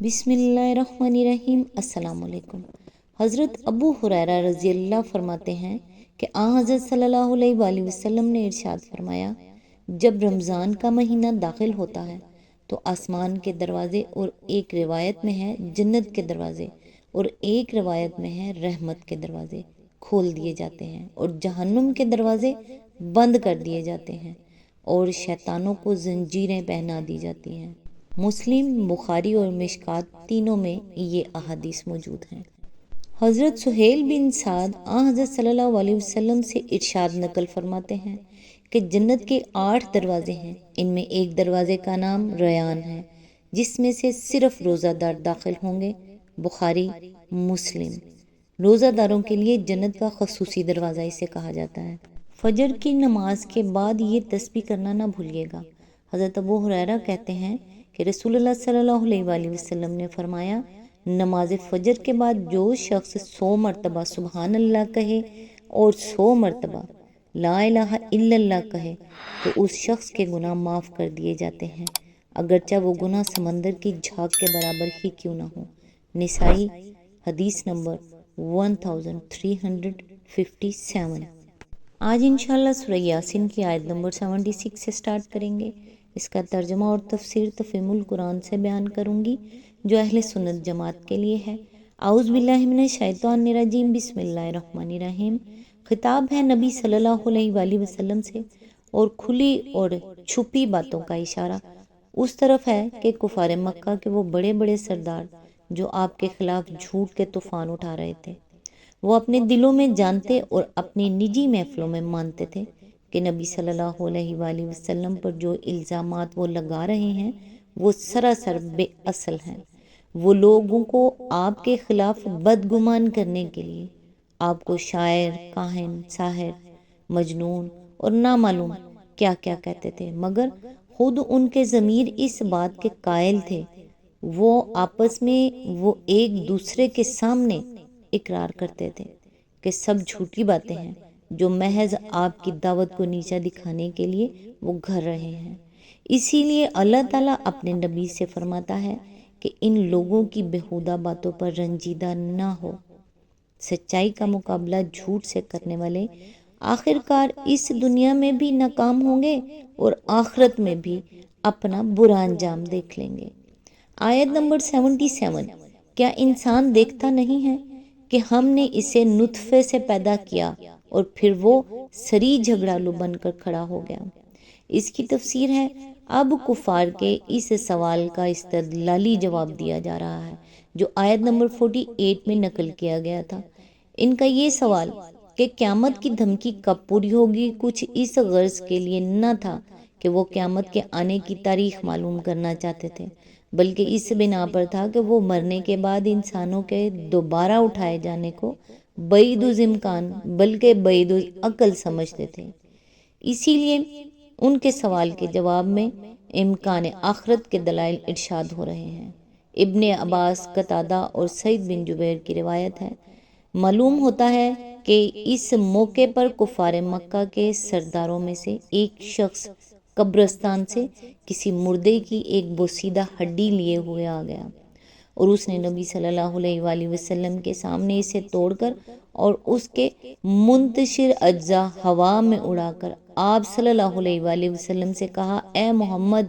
بسم اللہ الرحمن الرحیم۔ السلام علیکم۔ حضرت ابو ہریرہ رضی اللہ فرماتے ہیں کہ حضرت صلی اللہ علیہ وآلہ وسلم نے ارشاد فرمایا، جب رمضان کا مہینہ داخل ہوتا ہے تو آسمان کے دروازے، اور ایک روایت میں ہے جنت کے دروازے، اور ایک روایت میں ہے رحمت کے دروازے کھول دیے جاتے ہیں، اور جہنم کے دروازے بند کر دیے جاتے ہیں، اور شیطانوں کو زنجیریں پہنا دی جاتی ہیں۔ مسلم، بخاری اور مشکات تینوں میں یہ احادیث موجود ہیں۔ حضرت سہیل بن سعد حضرت صلی اللہ علیہ وسلم سے ارشاد نقل فرماتے ہیں کہ جنت کے 8 دروازے ہیں، ان میں ایک دروازے کا نام ریان ہے، جس میں سے صرف روزہ دار داخل ہوں گے۔ بخاری، مسلم۔ روزہ داروں کے لیے جنت کا خصوصی دروازہ اسے کہا جاتا ہے۔ فجر کی نماز کے بعد یہ تسبیح کرنا نہ بھولیے گا۔ حضرت ابو ہریرہ کہتے ہیں کہ رسول اللہ صلی اللہ علیہ وآلہ وسلم نے فرمایا، نماز فجر کے بعد جو شخص 100 مرتبہ سبحان اللہ کہے اور 100 مرتبہ لا الہ الا اللہ کہے تو اس شخص کے گناہ معاف کر دیے جاتے ہیں، اگرچہ وہ گناہ سمندر کی جھاگ کے برابر ہی کیوں نہ ہو۔ نسائی، حدیث نمبر 1357۔ آج انشاءاللہ سورہ یاسین کی آیت نمبر 76 سے سٹارٹ کریں گے۔ اس کا ترجمہ اور تفسیر تفہیم القرآن سے بیان کروں گی جو اہل سنت جماعت کے لیے ہے۔ اعوذ باللہ من الشیطان الرجیم، بسم اللہ الرحمن الرحیم۔ خطاب ہے نبی صلی اللہ علیہ وآلہ وسلم سے، اور کھلی اور چھپی باتوں کا اشارہ اس طرف ہے کہ کفار مکہ کے وہ بڑے بڑے سردار جو آپ کے خلاف جھوٹ کے طوفان اٹھا رہے تھے، وہ اپنے دلوں میں جانتے اور اپنی نجی محفلوں میں مانتے تھے کہ نبی صلی اللہ علیہ وآلہ وسلم پر جو الزامات وہ لگا رہے ہیں وہ سراسر بے اصل ہیں۔ وہ لوگوں کو آپ کے خلاف بدگمان کرنے کے لیے آپ کو شاعر، کاہن، ساحر، مجنون اور نامعلوم کیا کیا کہتے تھے، مگر خود ان کے ضمیر اس بات کے قائل تھے۔ وہ آپس میں وہ ایک دوسرے کے سامنے اقرار کرتے تھے کہ سب جھوٹی باتیں ہیں جو محض آپ کی دعوت کو نیچا دکھانے کے لیے وہ گھڑ رہے ہیں۔ اسی لیے اللہ تعالیٰ اپنے نبی سے فرماتا ہے کہ ان لوگوں کی بیہودہ باتوں پر رنجیدہ نہ ہو۔ سچائی کا مقابلہ جھوٹ سے کرنے والے آخر کار اس دنیا میں بھی ناکام ہوں گے اور آخرت میں بھی اپنا برا انجام دیکھ لیں گے۔ آیت نمبر 77۔ کیا انسان دیکھتا نہیں ہے کہ ہم نے اسے نطفے سے پیدا کیا اور پھر وہ سری جھگڑالو بن کر کھڑا ہو گیا۔ اس کی تفسیر ہے، اب کفار کے اس سوال کا استدلالی جواب دیا جا رہا ہے جو آیت نمبر 48 میں نقل کیا گیا تھا۔ ان کا یہ سوال کہ قیامت کی دھمکی کب پوری ہوگی کچھ اس غرض کے لیے نہ تھا کہ وہ قیامت کے آنے کی تاریخ معلوم کرنا چاہتے تھے، بلکہ اس بنا پر تھا کہ وہ مرنے کے بعد انسانوں کے دوبارہ اٹھائے جانے کو بعید الامکان بلکہ بعید العقل سمجھتے تھے۔ اسی لیے ان کے سوال کے جواب میں امکان آخرت کے دلائل ارشاد ہو رہے ہیں۔ ابن عباس، قتادہ اور سعید بن جبیر کی روایت ہے، معلوم ہوتا ہے کہ اس موقع پر کفار مکہ کے سرداروں میں سے ایک شخص قبرستان سے کسی مردے کی ایک بوسیدہ ہڈی لیے ہوئے آ گیا، اور اس نے نبی صلی اللہ علیہ وآلہ وسلم کے سامنے اسے توڑ کر اور اس کے منتشر اجزاء ہوا میں اڑا کر آپ صلی اللہ علیہ وآلہ وسلم سے کہا، اے محمد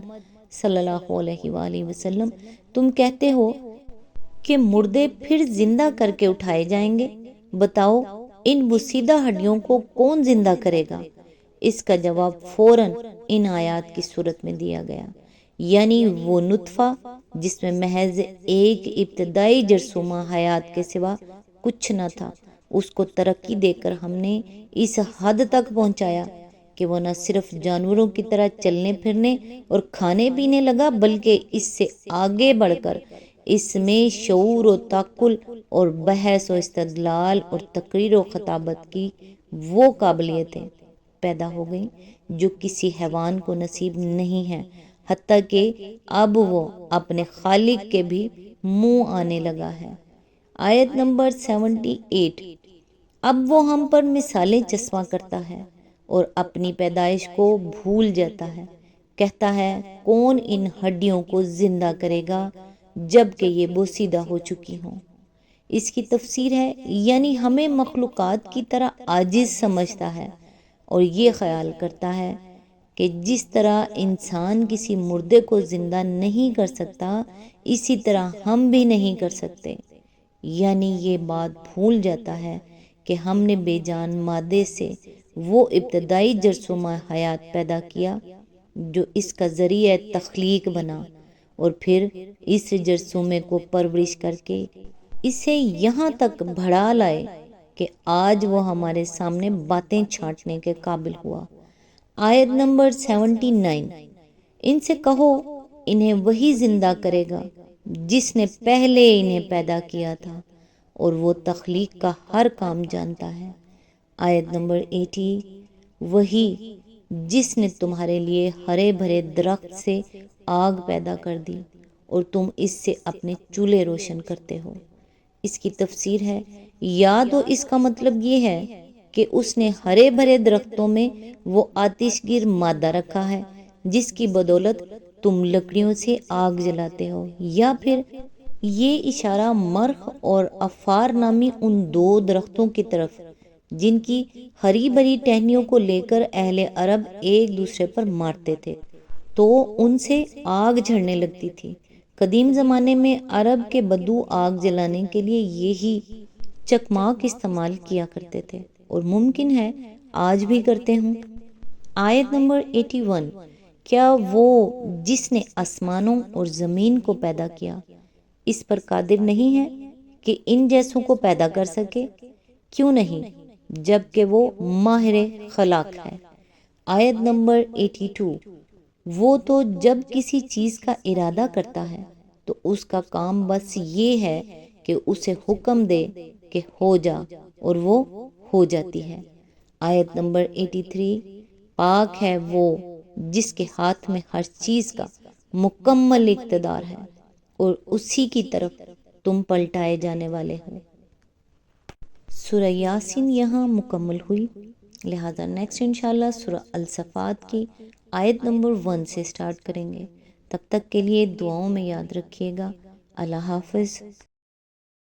صلی اللہ علیہ وآلہ وسلم، تم کہتے ہو کہ مردے پھر زندہ کر کے اٹھائے جائیں گے، بتاؤ ان بوسیدہ ہڈیوں کو کون زندہ کرے گا؟ اس کا جواب فوراً ان آیات کی صورت میں دیا گیا، یعنی وہ نطفہ جس میں محض ایک ابتدائی جرثومہ حیات کے سوا کچھ نہ تھا، اس کو ترقی دے کر ہم نے اس حد تک پہنچایا کہ وہ نہ صرف جانوروں کی طرح چلنے پھرنے اور کھانے پینے لگا، بلکہ اس سے آگے بڑھ کر اس میں شعور و تعقل اور بحث و استدلال اور تقریر و خطابت کی وہ قابلیتیں پیدا ہو گئیں جو کسی حیوان کو نصیب نہیں ہیں، حتیٰ کہ اب وہ اپنے خالق کے بھی منہ آنے لگا ہے۔ آیت نمبر 78۔ اب وہ ہم پر مثالیں چسپاں کرتا ہے اور اپنی پیدائش کو بھول جاتا ہے، کہتا ہے کون ان ہڈیوں کو زندہ کرے گا؟ جب کہ یہ بوسیدہ ہو چکی ہوں۔ اس کی تفسیر ہے یعنی ہمیں مخلوقات کی طرح عاجز سمجھتا ہے اور یہ خیال کرتا ہے کہ جس طرح انسان کسی مردے کو زندہ نہیں کر سکتا اسی طرح ہم بھی نہیں کر سکتے، یعنی یہ بات بھول جاتا ہے کہ ہم نے بے جان مادے سے وہ ابتدائی جرثومہ حیات پیدا کیا جو اس کا ذریعہ تخلیق بنا اور پھر اس جرثومے کو پرورش کر کے اسے یہاں تک بڑھا لائے کہ آج وہ ہمارے سامنے باتیں چھانٹنے کے قابل ہوا۔ آیت نمبر 79، ان سے کہو انہیں وہی زندہ کرے گا جس نے پہلے انہیں پیدا کیا تھا اور وہ تخلیق کا ہر کام جانتا ہے۔ آیت نمبر 80، وہی جس نے تمہارے لیے ہرے بھرے درخت سے آگ پیدا کر دی اور تم اس سے اپنے چولہے روشن کرتے ہو۔ اس کی تفسیر ہے یاد ہو اس کا مطلب یہ ہے کہ اس نے ہرے بھرے درختوں میں وہ آتش گیر مادہ رکھا ہے جس کی بدولت تم لکڑیوں سے آگ جلاتے ہو، یا پھر یہ اشارہ مرخ اور افار نامی ان دو درختوں کی طرف جن کی ہری بھری ٹہنیوں کو لے کر اہل عرب ایک دوسرے پر مارتے تھے تو ان سے آگ جھڑنے لگتی تھی۔ قدیم زمانے میں عرب کے بدو آگ جلانے کے لیے یہی چکماک استعمال کیا کرتے تھے اور ممکن ہے آج بھی کرتے ہوں۔ آیت نمبر 81، کیا وہ جس نے آسمانوں اور زمین کو پیدا کیا اس پر قادر نہیں ہے کہ ان جیسوں کو پیدا کر سکے؟ کیوں نہیں، جبکہ وہ ماہر خلاق ہے۔ آیت نمبر 82، وہ تو جب کسی چیز کا ارادہ کرتا ہے تو اس کا کام بس یہ ہے کہ اسے حکم دے کہ ہو جا اور وہ ہو جاتی ہے۔ آیت نمبر 83، پاک ہے وہ جس کے ہاتھ میں ہر چیز کا مکمل اقتدار ہے اور اسی کی طرف تم پلٹائے جانے والے ہو۔ سورہ یاسین یہاں مکمل ہوئی، لہذا نیکسٹ انشاءاللہ سورہ الصفات کی آیت نمبر 1 سے سٹارٹ کریں گے۔ تب تک کے لیے دعاؤں میں یاد رکھیے گا۔ اللہ حافظ۔